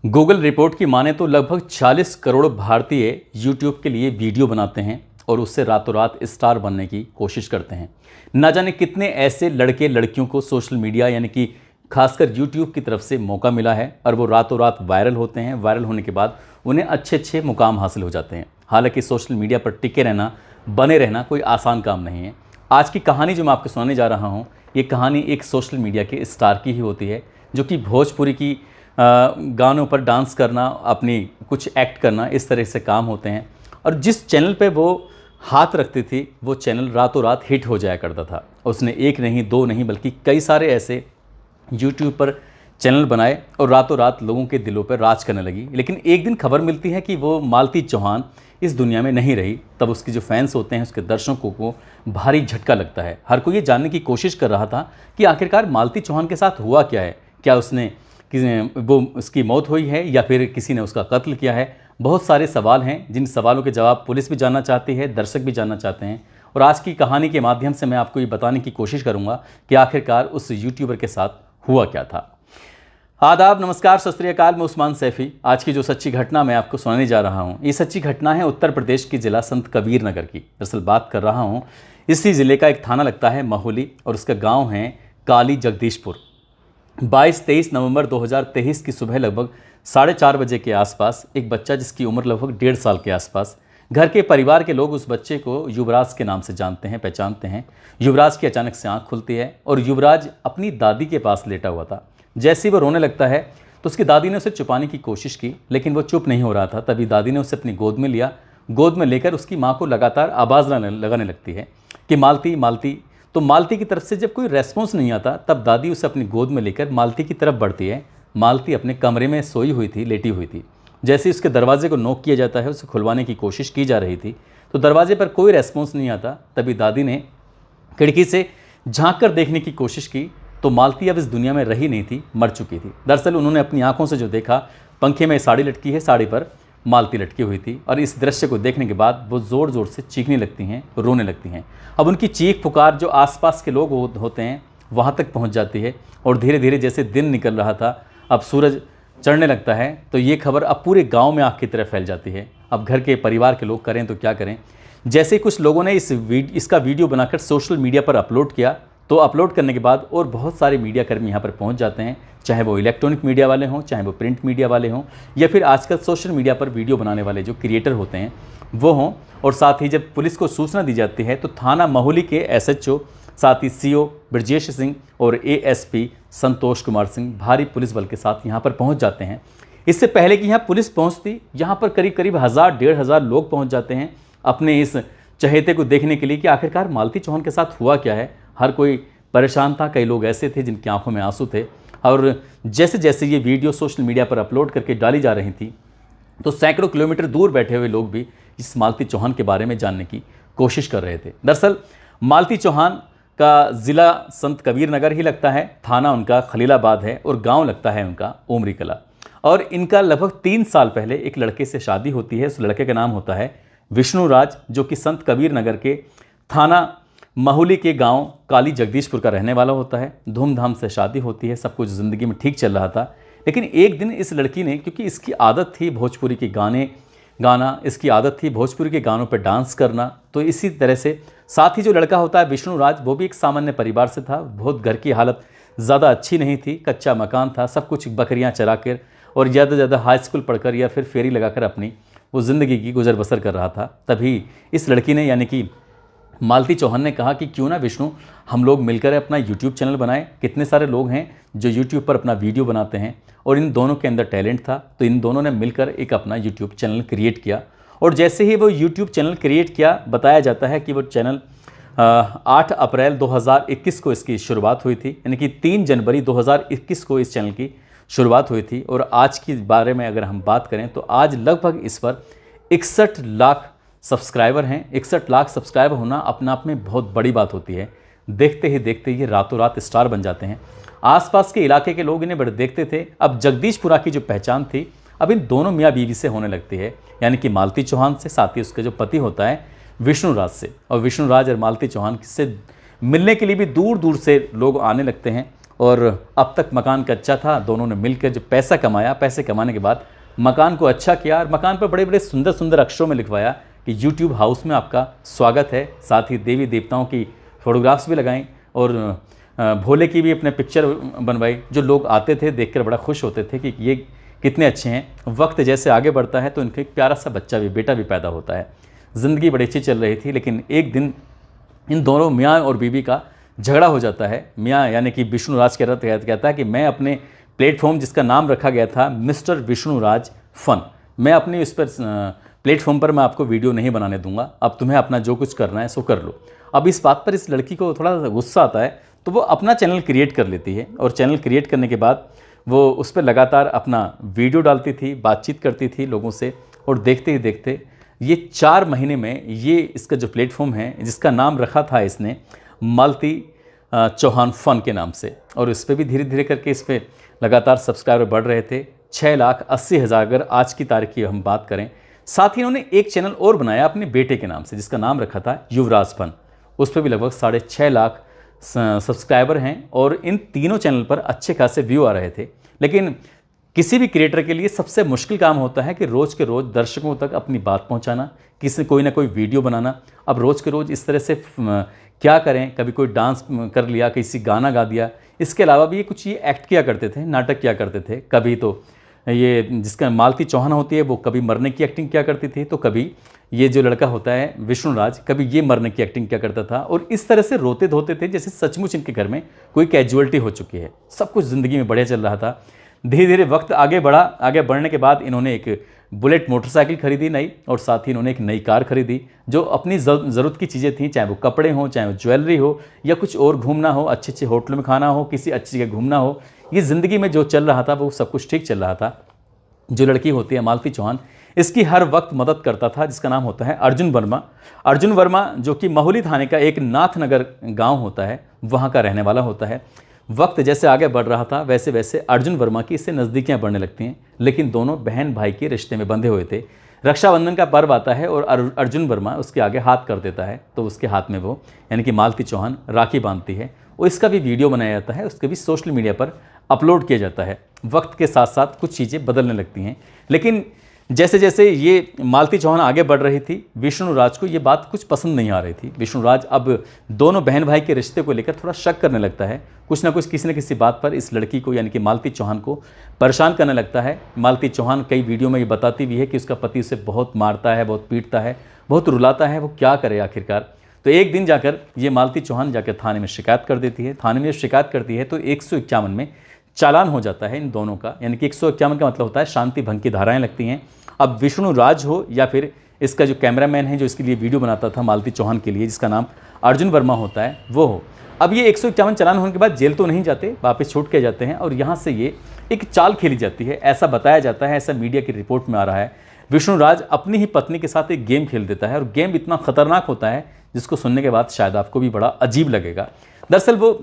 Google report की माने तो लगभग 40 करोड़ भारतीय यूट्यूब के लिए वीडियो बनाते हैं और उससे रातों रात स्टार बनने की कोशिश करते हैं। ना जाने कितने ऐसे लड़के लड़कियों को सोशल मीडिया यानी कि खासकर यूट्यूब की तरफ से मौका मिला है और वो रातों रात वायरल होते हैं। वायरल होने के बाद उन्हें अच्छे अच्छे मुकाम हासिल हो जाते हैं। हालांकि सोशल मीडिया पर टिके रहना, बने रहना कोई आसान काम नहीं है। आज की कहानी जो मैं आपको सुनाने जा रहा हूँ, ये कहानी एक सोशल मीडिया के स्टार की ही होती है, जो कि भोजपुरी की गानों पर डांस करना, अपनी कुछ एक्ट करना, इस तरह से काम होते हैं। और जिस चैनल पे वो हाथ रखती थी वो चैनल रातों रात हिट हो जाया करता था। उसने एक नहीं, दो नहीं, बल्कि कई सारे ऐसे यूट्यूब पर चैनल बनाए और रातों रात लोगों के दिलों पर राज करने लगी। लेकिन एक दिन खबर मिलती है कि वो मालती चौहान इस दुनिया में नहीं रही। तब उसके जो फैंस होते हैं, उसके दर्शकों को भारी झटका लगता है। हर कोई ये जानने की कोशिश कर रहा था कि आखिरकार मालती चौहान के साथ हुआ क्या है। क्या वो उसकी मौत हुई है या फिर किसी ने उसका कत्ल किया है। बहुत सारे सवाल हैं जिन सवालों के जवाब पुलिस भी जानना चाहती है, दर्शक भी जानना चाहते हैं। और आज की कहानी के माध्यम से मैं आपको ये बताने की कोशिश करूंगा कि आखिरकार उस यूट्यूबर के साथ हुआ क्या था। आदाब, नमस्कार, सत श्री अकाल। मैं उस्मान सैफी। आज की जो सच्ची घटना मैं आपको सुनाने जा रहा हूँ, ये सच्ची घटना है उत्तर प्रदेश के जिला संत कबीर नगर की। दरअसल बात कर रहा हूँ, इसी ज़िले का एक थाना लगता है महुली और उसका गांव है काली जगदीशपुर। 22-23 नवंबर 2023 की सुबह लगभग 4:30 बजे के आसपास एक बच्चा, जिसकी उम्र लगभग 1.5 साल के आसपास, घर के परिवार के लोग उस बच्चे को युवराज के नाम से जानते हैं, पहचानते हैं। युवराज की अचानक से आंख खुलती है और युवराज अपनी दादी के पास लेटा हुआ था। जैसे ही वो रोने लगता है तो उसकी दादी ने उसे छुपाने की कोशिश की, लेकिन वो चुप नहीं हो रहा था। तभी दादी ने उसे अपनी गोद में लिया। गोद में लेकर उसकी माँ को लगातार आवाज़ लगाने लगती है कि मालती मालती। तो मालती की तरफ से जब कोई रेस्पॉन्स नहीं आता, तब दादी उसे अपनी गोद में लेकर मालती की तरफ बढ़ती है। मालती अपने कमरे में सोई हुई थी, लेटी हुई थी। जैसे ही उसके दरवाजे को नॉक किया जाता है, उसे खुलवाने की कोशिश की जा रही थी, तो दरवाजे पर कोई रेस्पॉन्स नहीं आता। तभी दादी ने खिड़की से झांक कर देखने की कोशिश की तो मालती अब इस दुनिया में रही नहीं थी, मर चुकी थी। दरअसल उन्होंने अपनी आंखों से जो देखा, पंखे में साड़ी लटकी है, साड़ी पर मालती लटकी हुई थी। और इस दृश्य को देखने के बाद वो ज़ोर ज़ोर से चीखने लगती हैं, रोने लगती हैं। अब उनकी चीख पुकार जो आसपास के लोग होते हैं वहाँ तक पहुँच जाती है। और धीरे धीरे जैसे दिन निकल रहा था, अब सूरज चढ़ने लगता है, तो ये खबर अब पूरे गांव में आग की तरह फैल जाती है। अब घर के परिवार के लोग करें तो क्या करें। जैसे कुछ लोगों ने इसका वीडियो बनाकर सोशल मीडिया पर अपलोड किया, तो अपलोड करने के बाद और बहुत सारे मीडिया कर्मी यहाँ पर पहुँच जाते हैं, चाहे वो इलेक्ट्रॉनिक मीडिया वाले हों, चाहे वो प्रिंट मीडिया वाले हों, या फिर आजकल सोशल मीडिया पर वीडियो बनाने वाले जो क्रिएटर होते हैं वो हों। और साथ ही जब पुलिस को सूचना दी जाती है तो थाना महुली के SHO, साथ ही CO ब्रजेश सिंह और ASP संतोष कुमार सिंह भारी पुलिस बल के साथ यहाँ पर पहुँच जाते हैं। इससे पहले कि यहाँ पुलिस पहुँचती, यहाँ पर करीब करीब 1000-1500 लोग पहुँच जाते हैं अपने इस चहेते को देखने के लिए कि आखिरकार मालती चौहान के साथ हुआ क्या है। हर कोई परेशान था, कई लोग ऐसे थे जिनकी आंखों में आंसू थे। और जैसे जैसे ये वीडियो सोशल मीडिया पर अपलोड करके डाली जा रही थी, तो सैकड़ों किलोमीटर दूर बैठे हुए लोग भी इस मालती चौहान के बारे में जानने की कोशिश कर रहे थे। दरअसल मालती चौहान का ज़िला संत कबीर नगर ही लगता है, थाना उनका खलीलाबाद है और गांव लगता है उनका उमरी कला। और इनका लगभग 3 साल पहले एक लड़के से शादी होती है। उस लड़के का नाम होता है विष्णु राज, जो कि संत कबीर नगर के थाना महुली के गांव काली जगदीशपुर का रहने वाला होता है। धूमधाम से शादी होती है, सब कुछ ज़िंदगी में ठीक चल रहा था। लेकिन एक दिन इस लड़की ने, क्योंकि इसकी आदत थी भोजपुरी के गाने गाना, इसकी आदत थी भोजपुरी के गानों पर डांस करना, तो इसी तरह से साथ ही जो लड़का होता है विष्णु राज, वो भी एक सामान्य परिवार से था। बहुत घर की हालत ज़्यादा अच्छी नहीं थी, कच्चा मकान था, सब कुछ बकरियाँ चरा कर और ज़्यादा से ज़्यादा हाई स्कूल पढ़कर या फिर फेरी लगाकर अपनी वो ज़िंदगी की गुजर बसर कर रहा था। तभी इस लड़की ने, यानी कि मालती चौहान ने कहा कि क्यों ना विष्णु, हम लोग मिलकर अपना YouTube चैनल बनाएं। कितने सारे लोग हैं जो YouTube पर अपना वीडियो बनाते हैं और इन दोनों के अंदर टैलेंट था, तो इन दोनों ने मिलकर एक अपना YouTube चैनल क्रिएट किया। और जैसे ही वो YouTube चैनल क्रिएट किया, बताया जाता है कि वो चैनल 8 अप्रैल 2021 को इसकी शुरुआत हुई थी, यानी कि 3 जनवरी 2021 को इस चैनल की शुरुआत हुई थी। और आज के बारे में अगर हम बात करें तो आज लगभग इस पर 61 लाख सब्सक्राइबर हैं। 61 लाख सब्सक्राइबर होना अपने आप में बहुत बड़ी बात होती है। देखते ही देखते ये रातों रात स्टार बन जाते हैं। आसपास के इलाके के लोग इन्हें बड़े देखते थे। अब जगदीशपुरा की जो पहचान थी अब इन दोनों मियाँ बीवी से होने लगती है, यानी कि मालती चौहान से, साथ ही उसका जो पति होता है विष्णु राज से। और विष्णु राज और मालती चौहान से मिलने के लिए भी दूर दूर से लोग आने लगते हैं और अब तक मकान कच्चा था। दोनों ने मिलकर जो पैसा कमाया, पैसे कमाने के बाद मकान को अच्छा किया और मकान पर बड़े बड़े सुंदर सुंदर अक्षरों में लिखवाया कि यूट्यूब हाउस में आपका स्वागत है। साथ ही देवी देवताओं की फोटोग्राफ्स भी लगाई और भोले की भी अपने पिक्चर बनवाई। जो लोग आते थे देखकर बड़ा खुश होते थे कि ये कितने अच्छे हैं। वक्त जैसे आगे बढ़ता है तो इनका एक प्यारा सा बच्चा भी, बेटा भी पैदा होता है। ज़िंदगी बड़ी अच्छी चल रही थी, लेकिन एक दिन इन दोनों मियाँ और बीवी का झगड़ा हो जाता है। मियाँ यानी कि विष्णुराज कहता है कि मैं अपने प्लेटफॉर्म जिसका नाम रखा गया था मिस्टर विष्णुराज फन, मैं अपनी उस पर प्लेटफॉर्म पर मैं आपको वीडियो नहीं बनाने दूंगा। अब तुम्हें अपना जो कुछ करना है सो कर लो। अब इस बात पर इस लड़की को थोड़ा गुस्सा आता है तो वो अपना चैनल क्रिएट कर लेती है और चैनल क्रिएट करने के बाद वो उस पर लगातार अपना वीडियो डालती थी, बातचीत करती थी लोगों से। और देखते ही देखते ये 4 महीने में ये इसका जो प्लेटफॉर्म है जिसका नाम रखा था इसने मालती चौहान फ़न के नाम से, और इस पर भी धीरे धीरे करके इस पर लगातार सब्सक्राइबर बढ़ रहे थे। 6,80,000 अगर आज की तारीख की हम बात करें। साथ ही इन्होंने एक चैनल और बनाया अपने बेटे के नाम से जिसका नाम रखा था युवराज फन। उस पर भी लगभग 6.5 लाख सब्सक्राइबर हैं और इन तीनों चैनल पर अच्छे खासे व्यू आ रहे थे। लेकिन किसी भी क्रिएटर के लिए सबसे मुश्किल काम होता है कि रोज़ के रोज़ दर्शकों तक अपनी बात पहुंचाना, किसी कोई ना कोई वीडियो बनाना। अब रोज़ के रोज़ इस तरह से क्या करें, कभी कोई डांस कर लिया, किसी गाना गा दिया। इसके अलावा भी ये कुछ ये एक्ट किया करते थे, नाटक किया करते थे। कभी तो ये जिसका मालती चौहान होती है वो कभी मरने की एक्टिंग किया करती थी, तो कभी ये जो लड़का होता है विष्णुराज कभी ये मरने की एक्टिंग किया करता था। और इस तरह से रोते धोते थे जैसे सचमुच इनके घर में कोई कैजुअलिटी हो चुकी है। सब कुछ ज़िंदगी में बढ़िया चल रहा था। धीरे धीरे वक्त आगे बढ़ा। आगे बढ़ने के बाद इन्होंने एक बुलेट मोटरसाइकिल खरीदी नई, और साथ ही इन्होंने एक नई कार खरीदी। जो अपनी ज़रूरत की चीज़ें थी, चाहे वो कपड़े हों, चाहे वो ज्वेलरी हो, या कुछ और घूमना हो, अच्छे अच्छे होटलों में खाना हो, किसी अच्छी जगह घूमना हो, ये ज़िंदगी में जो चल रहा था वो सब कुछ ठीक चल रहा था। जो लड़की होती है मालती चौहान, इसकी हर वक्त मदद करता था, जिसका नाम होता है अर्जुन वर्मा। अर्जुन वर्मा जो कि महुली थाने का एक नाथनगर गांव होता है, वहां का रहने वाला होता है। वक्त जैसे आगे बढ़ रहा था वैसे वैसे अर्जुन वर्मा की इससे नज़दीकियां बढ़ने लगती हैं, लेकिन दोनों बहन भाई के रिश्ते में बंधे हुए थे। रक्षाबंधन का पर्व आता है और अर्जुन वर्मा उसके आगे हाथ कर देता है, तो उसके हाथ में वो यानी कि मालती चौहान राखी बांधती है और इसका भी वीडियो बनाया जाता है, उसके भी सोशल मीडिया पर अपलोड किया जाता है। वक्त के साथ साथ कुछ चीज़ें बदलने लगती हैं, लेकिन जैसे जैसे ये मालती चौहान आगे बढ़ रही थी, विष्णुराज को ये बात कुछ पसंद नहीं आ रही थी। विष्णुराज अब दोनों बहन भाई के रिश्ते को लेकर थोड़ा शक करने लगता है। कुछ ना कुछ किसी न किसी बात पर इस लड़की को यानी कि मालती चौहान को परेशान करने लगता है। मालती चौहान कई वीडियो में ये बताती भी है कि उसका पति उसे बहुत मारता है, बहुत पीटता है, बहुत रुलाता है, वो क्या करे आखिरकार। तो एक दिन जाकर ये मालती चौहान जाकर थाने में शिकायत कर देती है। थाने में शिकायत करती है तो 151 में चालान हो जाता है इन दोनों का, यानी कि 151 का मतलब होता है शांति भंग की धाराएं लगती हैं। अब विष्णुराज हो या फिर इसका जो कैमरामैन है जो इसके लिए वीडियो बनाता था मालती चौहान के लिए, जिसका नाम अर्जुन वर्मा होता है, वो हो। अब ये 151 चालान होने के बाद जेल तो नहीं जाते, वापस छूट के जाते हैं और यहाँ से ये एक चाल खेली जाती है, ऐसा बताया जाता है, ऐसा मीडिया की रिपोर्ट में आ रहा है। विष्णुराज अपनी ही पत्नी के साथ एक गेम खेल देता है और गेम इतना खतरनाक होता है जिसको सुनने के बाद शायद आपको भी बड़ा अजीब लगेगा। दरअसल वो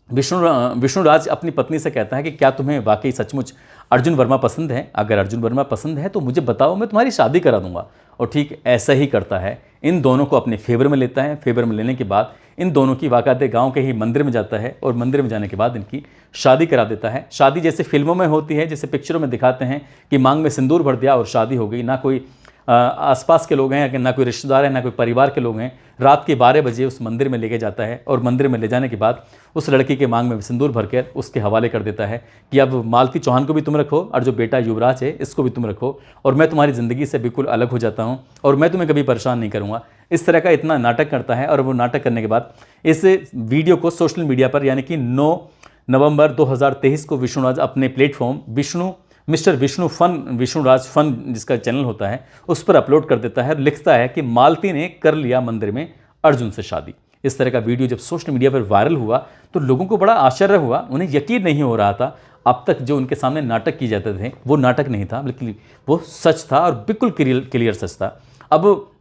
विष्णुराज अपनी पत्नी से कहता है कि क्या तुम्हें वाकई सचमुच अर्जुन वर्मा पसंद है? अगर अर्जुन वर्मा पसंद है तो मुझे बताओ, मैं तुम्हारी शादी करा दूंगा। और ठीक ऐसा ही करता है, इन दोनों को अपने फेवर में लेता है। फेवर में लेने के बाद इन दोनों की बाकायदे गांव के ही मंदिर में जाता है और मंदिर में जाने के बाद इनकी शादी करा देता है। शादी जैसे फिल्मों में होती है, जैसे पिक्चरों में दिखाते हैं कि मांग में सिंदूर भर दिया और शादी हो गई। ना कोई आसपास के लोग हैं, ना कोई रिश्तेदार है, ना कोई परिवार के लोग हैं। रात के 12 बजे उस मंदिर में लेके जाता है और मंदिर में ले जाने के बाद उस लड़की के मांग में सिंदूर भरकर उसके हवाले कर देता है कि अब मालती चौहान को भी तुम रखो और जो बेटा युवराज है इसको भी तुम रखो, और मैं तुम्हारी ज़िंदगी से बिल्कुल अलग हो जाता हूँ और मैं तुम्हें कभी परेशान नहीं करूँगा। इस तरह का इतना नाटक करता है और वो नाटक करने के बाद इस वीडियो को सोशल मीडिया पर यानी कि 9 नवंबर 2023 को विष्णुराज अपने प्लेटफॉर्म मिस्टर विष्णुराज फन जिसका चैनल होता है उस पर अपलोड कर देता है और लिखता है कि मालती ने कर लिया मंदिर में अर्जुन से शादी। इस तरह का वीडियो जब सोशल मीडिया पर वायरल हुआ तो लोगों को बड़ा आश्चर्य हुआ, उन्हें यकीन नहीं हो रहा था। अब तक जो उनके सामने नाटक किए जाते थे वो नाटक नहीं था, बल्कि वो सच था और बिल्कुल क्लियर सच था। अब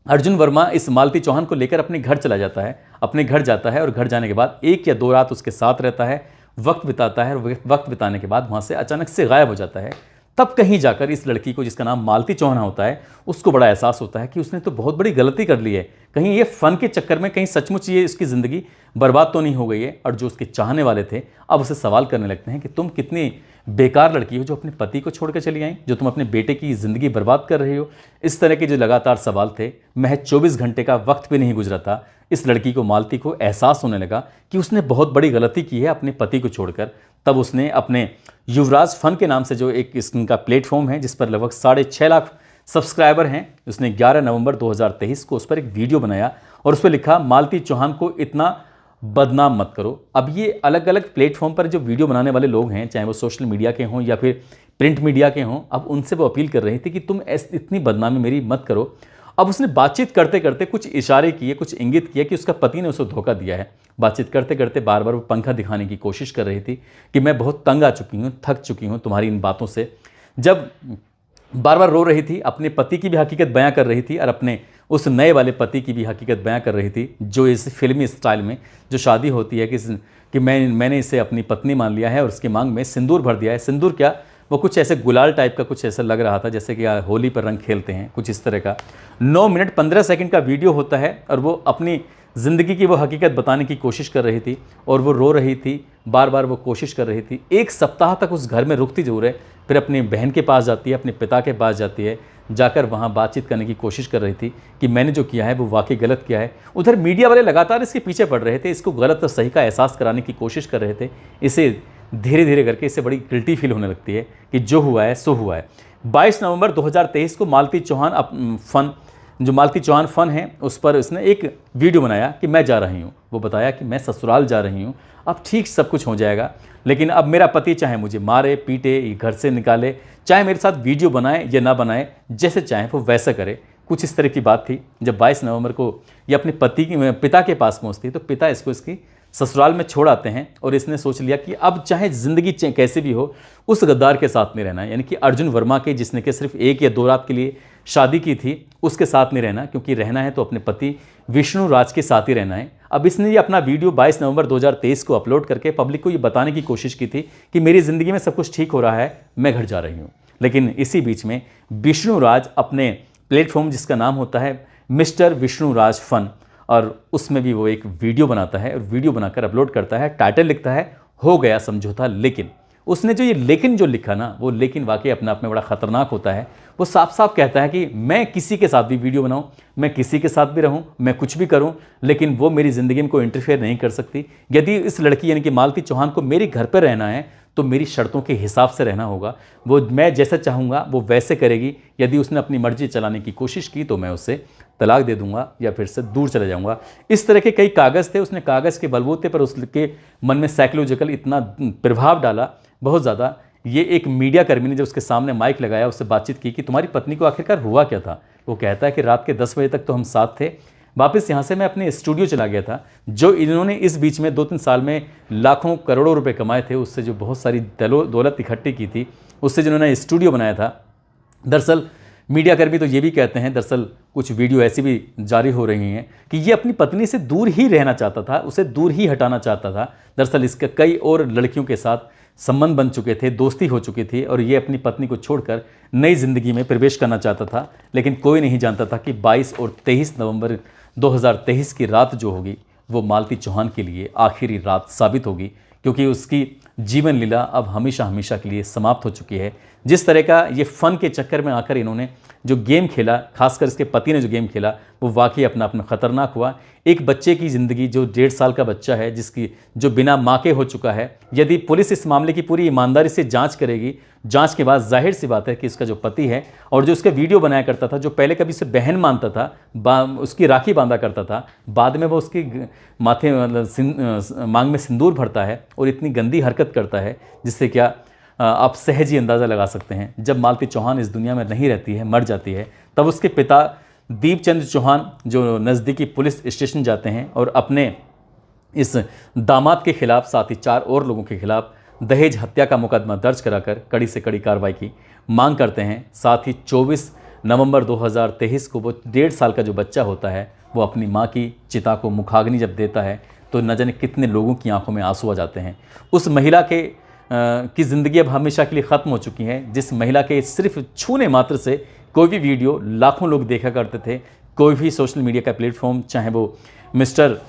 अर्जुन वर्मा इस मालती चौहान को लेकर अपने घर चला जाता है, अपने घर जाता है और घर जाने के बाद 1 या 2 रात उसके साथ रहता है, वक्त बिताता है और वक्त बिताने के बाद वहाँ से अचानक से गायब हो जाता है। तब कहीं जाकर इस लड़की को, जिसका नाम मालती चौहान होता है, उसको बड़ा एहसास होता है कि उसने तो बहुत बड़ी गलती कर ली है। कहीं ये फ़न के चक्कर में कहीं सचमुच ये इसकी ज़िंदगी बर्बाद तो नहीं हो गई है। और जो उसके चाहने वाले थे अब उसे सवाल करने लगते हैं कि तुम कितनी बेकार लड़की हो जो अपने पति को छोड़कर चली आई, जो तुम अपने बेटे की ज़िंदगी बर्बाद कर रही हो। इस तरह के जो लगातार सवाल थे, महज 24 घंटे का वक्त भी नहीं गुजरा था, इस लड़की को, मालती को, एहसास होने लगा कि उसने बहुत बड़ी गलती की है अपने पति को छोड़कर। तब उसने अपने युवराज फन के नाम से जो एक इनका प्लेटफॉर्म है जिस पर लगभग 6.5 लाख सब्सक्राइबर हैं, उसने 11 नवंबर 2023 को उस पर एक वीडियो बनाया और उस पर लिखा, मालती चौहान को इतना बदनाम मत करो। अब ये अलग अलग प्लेटफॉर्म पर जो वीडियो बनाने वाले लोग हैं, चाहे वो सोशल मीडिया के हों या फिर प्रिंट मीडिया के हों, अब उनसे वो अपील कर रही थी कि तुम इतनी बदनामी मेरी मत करो। अब उसने बातचीत करते करते कुछ इशारे किए, कुछ इंगित किया कि उसका पति ने उसे धोखा दिया है। बातचीत करते करते बार बार वो पंखा दिखाने की कोशिश कर रही थी कि मैं बहुत तंग आ चुकी हूँ, थक चुकी हूँ तुम्हारी इन बातों से। जब बार बार रो रही थी, अपने पति की भी हकीकत बयां कर रही थी और अपने उस नए वाले पति की भी हकीकत बयां कर रही थी, जो इस फिल्मी स्टाइल में जो शादी होती है कि मैंने इसे अपनी पत्नी मान लिया है और उसकी मांग में सिंदूर भर दिया है। सिंदूर क्या, वो कुछ ऐसे गुलाल टाइप का कुछ ऐसा लग रहा था जैसे कि होली पर रंग खेलते हैं, कुछ इस तरह का। 9 मिनट 15 सेकंड का वीडियो होता है और वो अपनी ज़िंदगी की वो हकीकत बताने की कोशिश कर रही थी और वो रो रही थी, बार बार वो कोशिश कर रही थी। 1 सप्ताह तक उस घर में रुकती जरूर है, फिर अपनी बहन के पास जाती है, अपने पिता के पास जाती है, जाकर वहाँ बातचीत करने की कोशिश कर रही थी कि मैंने जो किया है वो वाकई गलत किया है। उधर मीडिया वाले लगातार इसके पीछे पड़ रहे थे, इसको गलत और सही का एहसास कराने की कोशिश कर रहे थे। इसे धीरे धीरे करके इससे बड़ी गिल्टी फील होने लगती है कि जो हुआ है सो हुआ है। 22 नवंबर 2023 को मालती चौहान फन है, उस पर उसने एक वीडियो बनाया कि मैं जा रही हूँ। वो बताया कि मैं ससुराल जा रही हूँ, अब ठीक सब कुछ हो जाएगा, लेकिन अब मेरा पति चाहे मुझे मारे पीटे, घर से निकाले, चाहे मेरे साथ वीडियो बनाए या ना बनाए, जैसे चाहे वो वैसा करे। कुछ इस तरह की बात थी। जब 22 नवंबर को ये अपने पिता के पास पहुँचती तो पिता इसकी ससुराल में छोड़ आते हैं और इसने सोच लिया कि अब चाहे ज़िंदगी कैसे भी हो, उस गद्दार के साथ नहीं रहना है, यानी कि अर्जुन वर्मा के, जिसने कि सिर्फ 1 या 2 रात के लिए शादी की थी, उसके साथ नहीं रहना, क्योंकि रहना है तो अपने पति विष्णु राज के साथ ही रहना है। अब इसने ये अपना वीडियो 22 नवंबर 2023 को अपलोड करके पब्लिक को ये बताने की कोशिश की थी कि मेरी ज़िंदगी में सब कुछ ठीक हो रहा है, मैं घर जा रही हूँ। लेकिन इसी बीच में विष्णु राज अपने प्लेटफॉर्म, जिसका नाम होता है मिस्टर विष्णु राज फन, और उसमें भी वो एक वीडियो बनाता है और वीडियो बनाकर अपलोड करता है। टाइटल लिखता है, हो गया समझौता लेकिन। उसने जो ये लेकिन जो लिखा ना, वो लेकिन वाकई अपने आप में बड़ा ख़तरनाक होता है। वो साफ साफ कहता है कि मैं किसी के साथ भी वीडियो बनाऊं, मैं किसी के साथ भी रहूं, मैं कुछ भी करूं, लेकिन वो मेरी ज़िंदगी में कोई इंटरफेयर नहीं कर सकती। यदि इस लड़की यानी कि मालती चौहान को मेरे घर पर रहना है तो मेरी शर्तों के हिसाब से रहना होगा। वो मैं जैसा चाहूँगा वो वैसे करेगी। यदि उसने अपनी मर्जी चलाने की कोशिश की तो मैं उसे तलाक दे दूंगा या फिर से दूर चले जाऊंगा। इस तरह के कई कागज़ थे। उसने कागज़ के बलबूते पर उसके मन में साइकोलॉजिकल इतना प्रभाव डाला, बहुत ज़्यादा। ये एक मीडिया कर्मी ने जब उसके सामने माइक लगाया, उससे बातचीत की कि तुम्हारी पत्नी को आखिरकार हुआ क्या था। वो कहता है कि रात के 10 बजे तक तो हम साथ थे, वापस यहाँ से मैं अपने स्टूडियो चला गया था। जो इन्होंने इस बीच में 2-3 साल में लाखों करोड़ों रुपए कमाए थे, उससे जो बहुत सारी दौलत इकट्ठी की थी, उससे जिन्होंने स्टूडियो बनाया था। दरअसल मीडिया कर्मी तो ये भी कहते हैं, दरअसल कुछ वीडियो ऐसी भी जारी हो रही हैं कि ये अपनी पत्नी से दूर ही रहना चाहता था, उसे दूर ही हटाना चाहता था। दरअसल इसके कई और लड़कियों के साथ संबंध बन चुके थे, दोस्ती हो चुकी थी और ये अपनी पत्नी को छोड़कर नई ज़िंदगी में प्रवेश करना चाहता था। लेकिन कोई नहीं जानता था कि 22 और 23 नवंबर 2023 की रात जो होगी वो मालती चौहान के लिए आखिरी रात साबित होगी, क्योंकि उसकी जीवन लीला अब हमेशा हमेशा के लिए समाप्त हो चुकी है। जिस तरह का ये फ़न के चक्कर में आकर इन्होंने जो गेम खेला, खासकर इसके पति ने जो गेम खेला, वो वाकई अपना अपना ख़तरनाक हुआ। एक बच्चे की ज़िंदगी, जो 1.5 साल का बच्चा है, जो बिना माँ के हो चुका है, यदि पुलिस इस मामले की पूरी ईमानदारी से जांच करेगी, जांच के बाद जाहिर सी बात है कि इसका जो पति है और जो उसका वीडियो बनाया करता था, जो पहले कभी उसे बहन मानता था, उसकी राखी बांधा करता था, बाद में वो उसकी माथे मांग में सिंदूर भरता है और इतनी गंदी हरकत करता है जिससे क्या आप सहज ही अंदाज़ा लगा सकते हैं। जब मालती चौहान इस दुनिया में नहीं रहती है, मर जाती है, तब उसके पिता दीपचंद चौहान जो नज़दीकी पुलिस स्टेशन जाते हैं और अपने इस दामाद के खिलाफ, साथ ही 4 और लोगों के खिलाफ दहेज हत्या का मुकदमा दर्ज कराकर कड़ी से कड़ी कार्रवाई की मांग करते हैं। साथ ही 24 नवंबर 2023 को वो 1.5 साल का जो बच्चा होता है, वो अपनी माँ की चिता को मुखाग्नि जब देता है तो न जाने कितने लोगों की आंखों में आंसू आ जाते हैं। उस महिला के की ज़िंदगी अब हमेशा के लिए ख़त्म हो चुकी है। जिस महिला के सिर्फ छूने मात्र से कोई भी वीडियो लाखों लोग देखा करते थे, कोई भी सोशल मीडिया का प्लेटफॉर्म, चाहे वो मिस्टर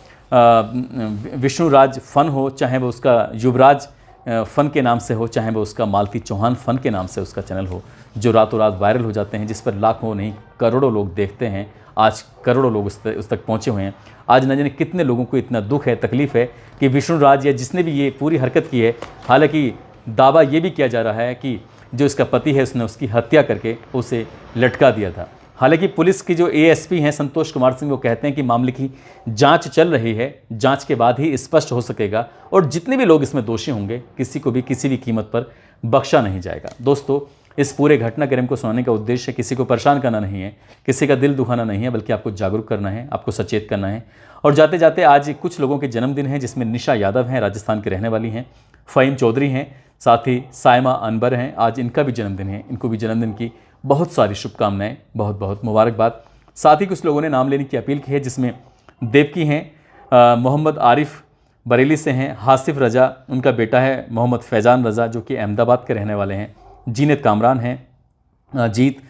विष्णुराज फन हो, चाहे वो उसका युवराज फ़न के नाम से हो, चाहे वो उसका मालती चौहान फ़न के नाम से उसका चैनल हो, जो रातों रात वायरल हो जाते हैं, जिस पर लाखों नहीं करोड़ों लोग देखते हैं। आज करोड़ों लोग उस तक पहुँचे हुए हैं। आज न जाने कितने लोगों को इतना दुख है, तकलीफ़ है कि विष्णुराज या जिसने भी ये पूरी हरकत की है, हालांकि दावा ये भी किया जा रहा है कि जो इसका पति है उसने उसकी हत्या करके उसे लटका दिया था। हालांकि पुलिस की जो एएसपी हैं संतोष कुमार सिंह, वो कहते हैं कि मामले की जांच चल रही है, जांच के बाद ही स्पष्ट हो सकेगा और जितने भी लोग इसमें दोषी होंगे किसी को भी किसी भी कीमत पर बख्शा नहीं जाएगा। दोस्तों, इस पूरे घटनाक्रम को सुनाने का उद्देश्य किसी को परेशान करना नहीं है, किसी का दिल दुखाना नहीं है, बल्कि आपको जागरूक करना है, आपको सचेत करना है। और जाते जाते आज कुछ लोगों के जन्मदिन हैं, जिसमें निशा यादव हैं, राजस्थान के रहने वाली हैं, फ़हीम चौधरी हैं, साथ ही साइमा अनवर हैं, आज इनका भी जन्मदिन है। इनको भी जन्मदिन की बहुत सारी शुभकामनाएं, बहुत बहुत मुबारकबाद। साथ ही कुछ लोगों ने नाम लेने की अपील की है, जिसमें देवकी हैं, मोहम्मद आरिफ बरेली से हैं, हासिफ रजा उनका बेटा है, मोहम्मद फैज़ान रज़ा जो कि अहमदाबाद के रहने वाले हैं, जीनत कामरान हैं, जीत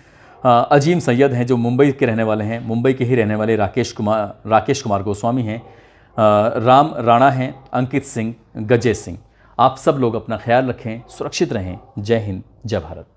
अजीम सैयद हैं जो मुंबई के रहने वाले हैं, मुंबई के ही रहने वाले राकेश कुमार गोस्वामी हैं, राम राणा हैं, अंकित सिंह, गजेश सिंह। आप सब लोग अपना ख्याल रखें, सुरक्षित रहें। जय हिंद, जय भारत।